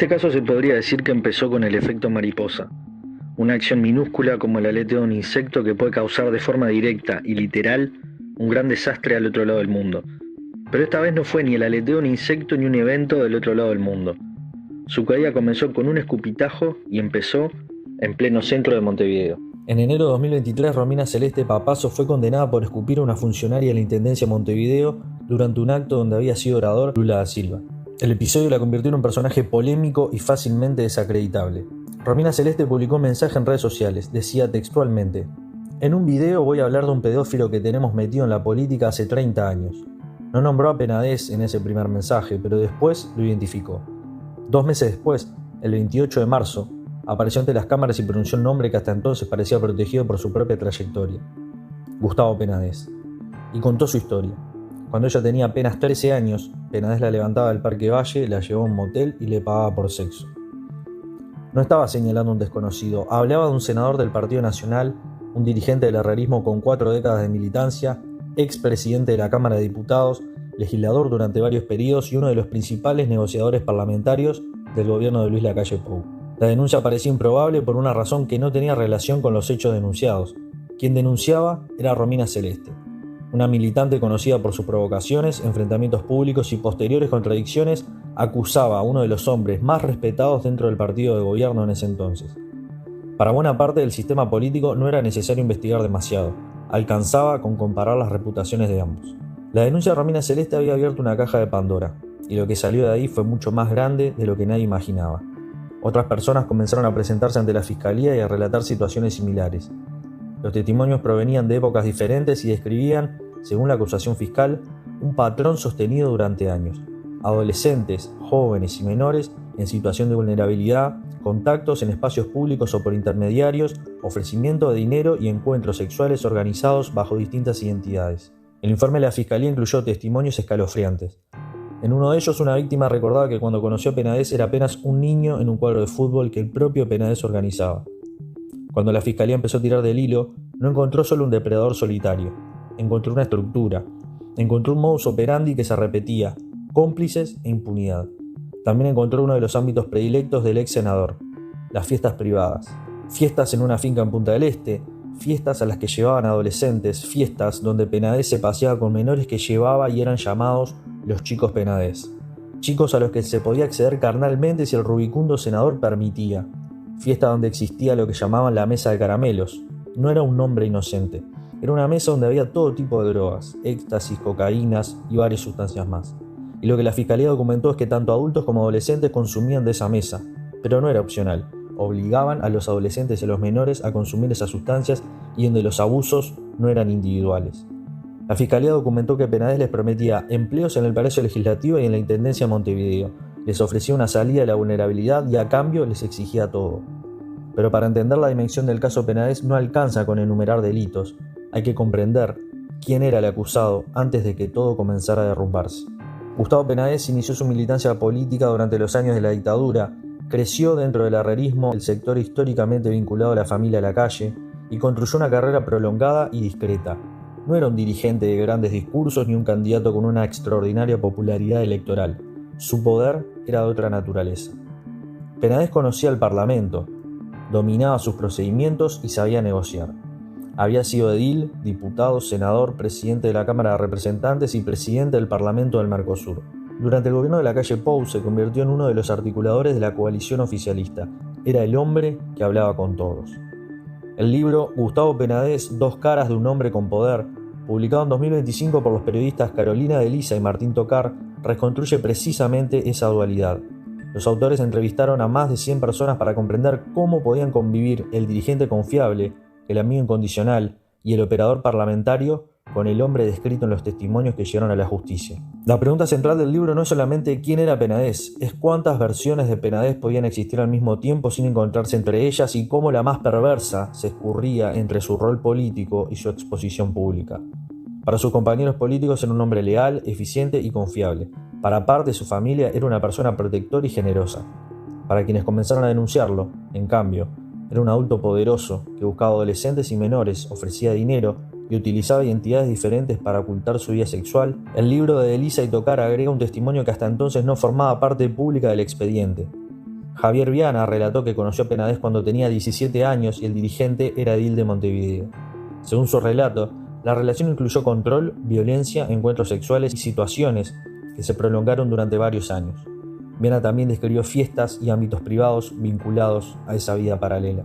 Este caso se podría decir que empezó con el efecto mariposa, una acción minúscula como el aleteo de un insecto que puede causar de forma directa y literal un gran desastre al otro lado del mundo. Pero esta vez no fue ni el aleteo de un insecto ni un evento del otro lado del mundo. Su caída comenzó con un escupitajo y empezó en pleno centro de Montevideo. En enero de 2023, Romina Celeste Papazo fue condenada por escupir a una funcionaria de la Intendencia de Montevideo durante un acto donde había sido orador Lula da Silva. El episodio la convirtió en un personaje polémico y fácilmente desacreditable. Romina Celeste publicó un mensaje en redes sociales. Decía textualmente: "En un video voy a hablar de un pedófilo que tenemos metido en la política hace 30 años. No nombró a Penades en ese primer mensaje, pero después lo identificó. 2 meses después, el 28 de marzo, apareció ante las cámaras y pronunció un nombre que hasta entonces parecía protegido por su propia trayectoria: Gustavo Penades. Y contó su historia. Cuando ella tenía apenas 13 años, Penades la levantaba del Parque Valle, la llevaba a un motel y le pagaba por sexo. No estaba señalando a un desconocido, hablaba de un senador del Partido Nacional, un dirigente del herrerismo con 4 décadas de militancia, expresidente de la Cámara de Diputados, legislador durante varios periodos y uno de los principales negociadores parlamentarios del gobierno de Luis Lacalle Pou. La denuncia parecía improbable por una razón que no tenía relación con los hechos denunciados. Quien denunciaba era Romina Celeste, una militante conocida por sus provocaciones, enfrentamientos públicos y posteriores contradicciones. Acusaba a uno de los hombres más respetados dentro del partido de gobierno en ese entonces. Para buena parte del sistema político no era necesario investigar demasiado, alcanzaba con comparar las reputaciones de ambos. La denuncia de Romina Celeste había abierto una caja de Pandora, y lo que salió de ahí fue mucho más grande de lo que nadie imaginaba. Otras personas comenzaron a presentarse ante la fiscalía y a relatar situaciones similares. Los testimonios provenían de épocas diferentes y describían, según la acusación fiscal, un patrón sostenido durante años. Adolescentes, jóvenes y menores en situación de vulnerabilidad, contactos en espacios públicos o por intermediarios, ofrecimiento de dinero y encuentros sexuales organizados bajo distintas identidades. El informe de la fiscalía incluyó testimonios escalofriantes. En uno de ellos, una víctima recordaba que cuando conoció a Penades era apenas un niño en un cuadro de fútbol que el propio Penades organizaba. Cuando la fiscalía empezó a tirar del hilo, no encontró solo un depredador solitario, encontró una estructura, encontró un modus operandi que se repetía, cómplices e impunidad. También encontró uno de los ámbitos predilectos del ex senador: las fiestas privadas. Fiestas en una finca en Punta del Este, fiestas a las que llevaban adolescentes, fiestas donde Penades se paseaba con menores que llevaba y eran llamados los chicos Penades. Chicos a los que se podía acceder carnalmente si el rubicundo senador permitía. Fiesta donde existía lo que llamaban la mesa de caramelos. No era un nombre inocente. Era una mesa donde había todo tipo de drogas, éxtasis, cocaínas y varias sustancias más. Y lo que la fiscalía documentó es que tanto adultos como adolescentes consumían de esa mesa, pero no era opcional. Obligaban a los adolescentes y a los menores a consumir esas sustancias y donde los abusos no eran individuales. La fiscalía documentó que Penades les prometía empleos en el Palacio Legislativo y en la Intendencia de Montevideo. Les ofrecía una salida de la vulnerabilidad y a cambio les exigía todo. Pero para entender la dimensión del caso Penades no alcanza con enumerar delitos. Hay que comprender quién era el acusado antes de que todo comenzara a derrumbarse. Gustavo Penades inició su militancia política durante los años de la dictadura, creció dentro del herrerismo, el sector históricamente vinculado a la familia Lacalle, y construyó una carrera prolongada y discreta. No era un dirigente de grandes discursos ni un candidato con una extraordinaria popularidad electoral. Su poder era de otra naturaleza. Penades conocía el Parlamento, dominaba sus procedimientos y sabía negociar. Había sido edil, diputado, senador, presidente de la Cámara de Representantes y presidente del Parlamento del Mercosur. Durante el gobierno de Lacalle Pou se convirtió en uno de los articuladores de la coalición oficialista. Era el hombre que hablaba con todos. El libro Gustavo Penades, Dos caras de un hombre con poder, publicado en 2025 por los periodistas Carolina de Lisa y Martín Tocar, reconstruye precisamente esa dualidad. Los autores entrevistaron a más de 100 personas para comprender cómo podían convivir el dirigente confiable, el amigo incondicional y el operador parlamentario con el hombre descrito en los testimonios que llegaron a la justicia. La pregunta central del libro no es solamente quién era Penades, es cuántas versiones de Penades podían existir al mismo tiempo sin encontrarse entre ellas y cómo la más perversa se escurría entre su rol político y su exposición pública. Para sus compañeros políticos era un hombre leal, eficiente y confiable. Para parte de su familia era una persona protectora y generosa. Para quienes comenzaron a denunciarlo, en cambio, era un adulto poderoso que buscaba adolescentes y menores, ofrecía dinero y utilizaba identidades diferentes para ocultar su vida sexual. El libro de Elisa y Tocar agrega un testimonio que hasta entonces no formaba parte pública del expediente. Javier Viana relató que conoció a Penades cuando tenía 17 años y el dirigente era edil de Montevideo. Según su relato, la relación incluyó control, violencia, encuentros sexuales y situaciones que se prolongaron durante varios años. Viana también describió fiestas y ámbitos privados vinculados a esa vida paralela.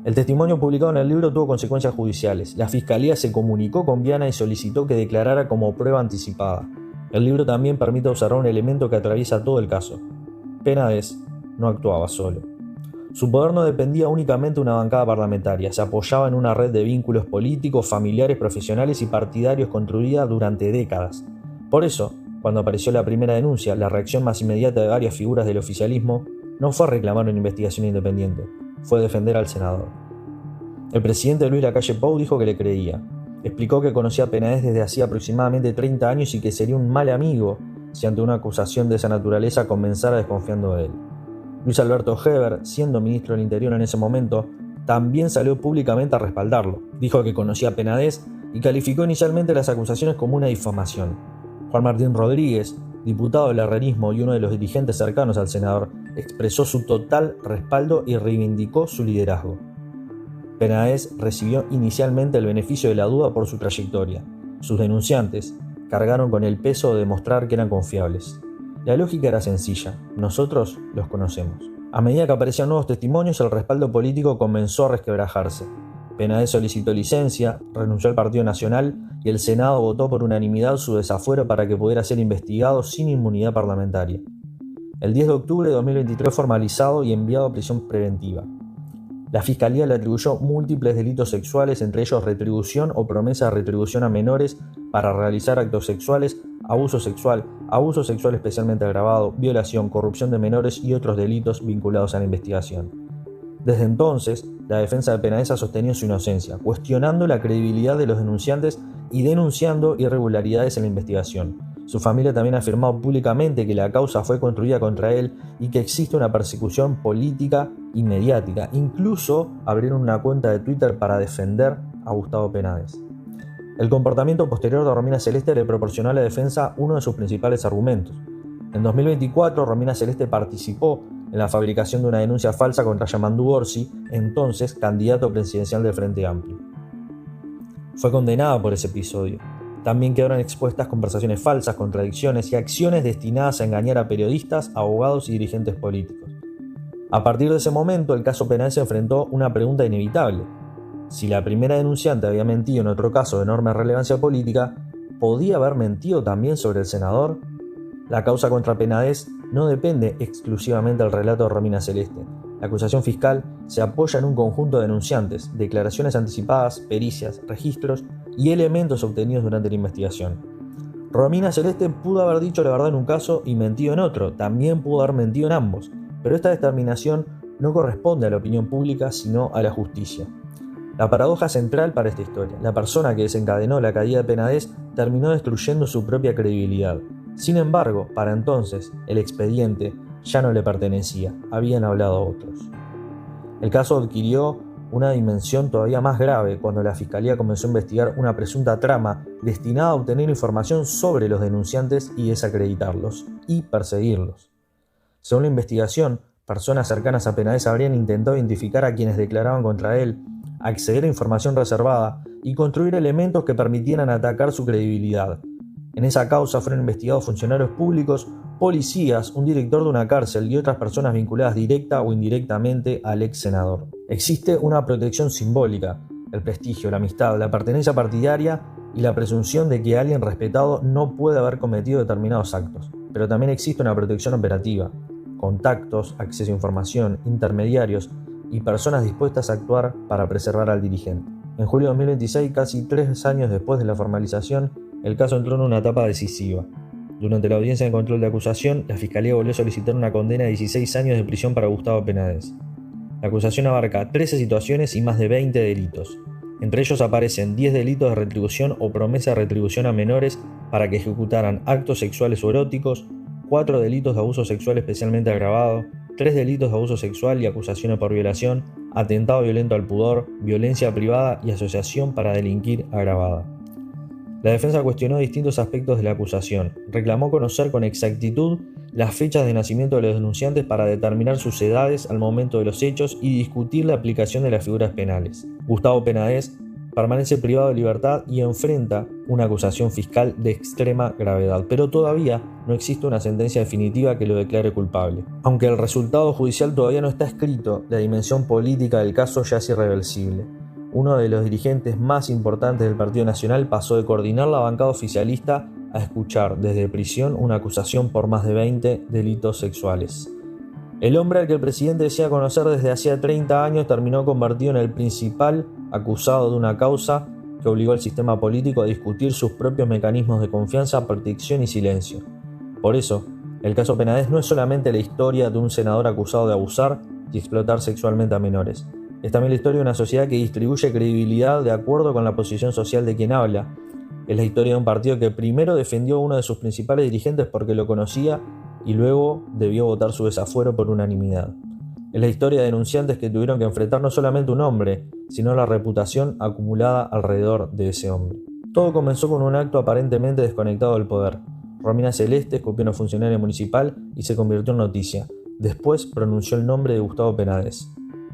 El testimonio publicado en el libro tuvo consecuencias judiciales. La fiscalía se comunicó con Viana y solicitó que declarara como prueba anticipada. El libro también permite observar un elemento que atraviesa todo el caso. Penades no actuaba solo. Su poder no dependía únicamente de una bancada parlamentaria, se apoyaba en una red de vínculos políticos, familiares, profesionales y partidarios construida durante décadas. Por eso, cuando apareció la primera denuncia, la reacción más inmediata de varias figuras del oficialismo no fue reclamar una investigación independiente, fue defender al senador. El presidente Luis Lacalle Pou dijo que le creía. Explicó que conocía a Penades desde hacía aproximadamente 30 años y que sería un mal amigo si ante una acusación de esa naturaleza comenzara desconfiando de él. Luis Alberto Heber, siendo ministro del Interior en ese momento, también salió públicamente a respaldarlo. Dijo que conocía a Penades y calificó inicialmente las acusaciones como una difamación. Juan Martín Rodríguez, diputado del herrerismo y uno de los dirigentes cercanos al senador, expresó su total respaldo y reivindicó su liderazgo. Penades recibió inicialmente el beneficio de la duda por su trayectoria. Sus denunciantes cargaron con el peso de demostrar que eran confiables. La lógica era sencilla, nosotros los conocemos. A medida que aparecían nuevos testimonios, el respaldo político comenzó a resquebrajarse. Penades solicitó licencia, renunció al Partido Nacional y el Senado votó por unanimidad su desafuero para que pudiera ser investigado sin inmunidad parlamentaria. El 10 de octubre de 2023 fue formalizado y enviado a prisión preventiva. La Fiscalía le atribuyó múltiples delitos sexuales, entre ellos retribución o promesa de retribución a menores para realizar actos sexuales, abuso sexual especialmente agravado, violación, corrupción de menores y otros delitos vinculados a la investigación. Desde entonces, la defensa de Penades ha sostenido su inocencia, cuestionando la credibilidad de los denunciantes y denunciando irregularidades en la investigación. Su familia también ha afirmado públicamente que la causa fue construida contra él y que existe una persecución política y mediática. Incluso abrieron una cuenta de Twitter para defender a Gustavo Penades. El comportamiento posterior de Romina Celeste le proporcionó a la defensa uno de sus principales argumentos. En 2024, Romina Celeste participó en la fabricación de una denuncia falsa contra Yamandu Orsi, entonces candidato presidencial del Frente Amplio. Fue condenada por ese episodio. También quedaron expuestas conversaciones falsas, contradicciones y acciones destinadas a engañar a periodistas, abogados y dirigentes políticos. A partir de ese momento, el caso Penades se enfrentó a una pregunta inevitable. Si la primera denunciante había mentido en otro caso de enorme relevancia política, ¿podía haber mentido también sobre el senador? La causa contra Penades no depende exclusivamente del relato de Romina Celeste. La acusación fiscal se apoya en un conjunto de denunciantes, declaraciones anticipadas, pericias, registros y elementos obtenidos durante la investigación. Romina Celeste pudo haber dicho la verdad en un caso y mentido en otro, también pudo haber mentido en ambos, pero esta determinación no corresponde a la opinión pública, sino a la justicia. La paradoja central para esta historia: la persona que desencadenó la caída de Penades terminó destruyendo su propia credibilidad. Sin embargo, para entonces, el expediente ya no le pertenecía, habían hablado otros. El caso adquirió una dimensión todavía más grave cuando la Fiscalía comenzó a investigar una presunta trama destinada a obtener información sobre los denunciantes y desacreditarlos, y perseguirlos. Según la investigación, personas cercanas a Penades habrían intentado identificar a quienes declaraban contra él, acceder a información reservada y construir elementos que permitieran atacar su credibilidad. En esa causa fueron investigados funcionarios públicos, policías, un director de una cárcel y otras personas vinculadas directa o indirectamente al ex senador. Existe una protección simbólica: el prestigio, la amistad, la pertenencia partidaria y la presunción de que alguien respetado no puede haber cometido determinados actos. Pero también existe una protección operativa: contactos, acceso a información, intermediarios y personas dispuestas a actuar para preservar al dirigente. En julio de 2026, casi 3 años después de la formalización, el caso entró en una etapa decisiva. Durante la audiencia de control de acusación, la Fiscalía volvió a solicitar una condena de 16 años de prisión para Gustavo Penades. La acusación abarca 13 situaciones y más de 20 delitos. Entre ellos aparecen 10 delitos de retribución o promesa de retribución a menores para que ejecutaran actos sexuales o eróticos, 4 delitos de abuso sexual especialmente agravado, 3 delitos de abuso sexual y acusaciones por violación, atentado violento al pudor, violencia privada y asociación para delinquir agravada. La defensa cuestionó distintos aspectos de la acusación, reclamó conocer con exactitud las fechas de nacimiento de los denunciantes para determinar sus edades al momento de los hechos y discutir la aplicación de las figuras penales. Gustavo Penades permanece privado de libertad y enfrenta una acusación fiscal de extrema gravedad, pero todavía no existe una sentencia definitiva que lo declare culpable. Aunque el resultado judicial todavía no está escrito, la dimensión política del caso ya es irreversible. Uno de los dirigentes más importantes del Partido Nacional pasó de coordinar la bancada oficialista a escuchar desde prisión una acusación por más de 20 delitos sexuales. El hombre al que el presidente desea conocer desde hacía 30 años terminó convertido en el principal acusado de una causa que obligó al sistema político a discutir sus propios mecanismos de confianza, protección y silencio. Por eso, el caso Penades no es solamente la historia de un senador acusado de abusar y explotar sexualmente a menores. Es también la historia de una sociedad que distribuye credibilidad de acuerdo con la posición social de quien habla. Es la historia de un partido que primero defendió a uno de sus principales dirigentes porque lo conocía y luego debió votar su desafuero por unanimidad. Es la historia de denunciantes que tuvieron que enfrentar no solamente un hombre, sino la reputación acumulada alrededor de ese hombre. Todo comenzó con un acto aparentemente desconectado del poder. Romina Celeste escupió a una funcionaria municipal y se convirtió en noticia. Después pronunció el nombre de Gustavo Penades.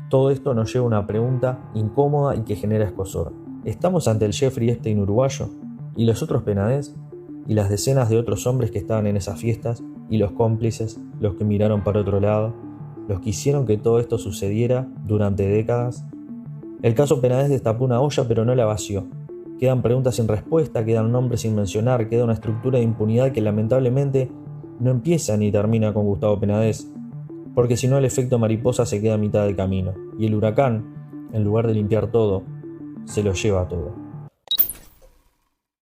Todo esto nos lleva a una pregunta incómoda y que genera escozor. ¿Estamos ante el Jeffrey Epstein uruguayo? ¿Y los otros Penades? ¿Y las decenas de otros hombres que estaban en esas fiestas? ¿Y los cómplices? ¿Los que miraron para otro lado? ¿Los que hicieron que todo esto sucediera durante décadas? El caso Penades destapó una olla pero no la vació. Quedan preguntas sin respuesta, quedan nombres sin mencionar, queda una estructura de impunidad que lamentablemente no empieza ni termina con Gustavo Penades, porque si no el efecto mariposa se queda a mitad del camino, y el huracán, en lugar de limpiar todo, se lo lleva todo.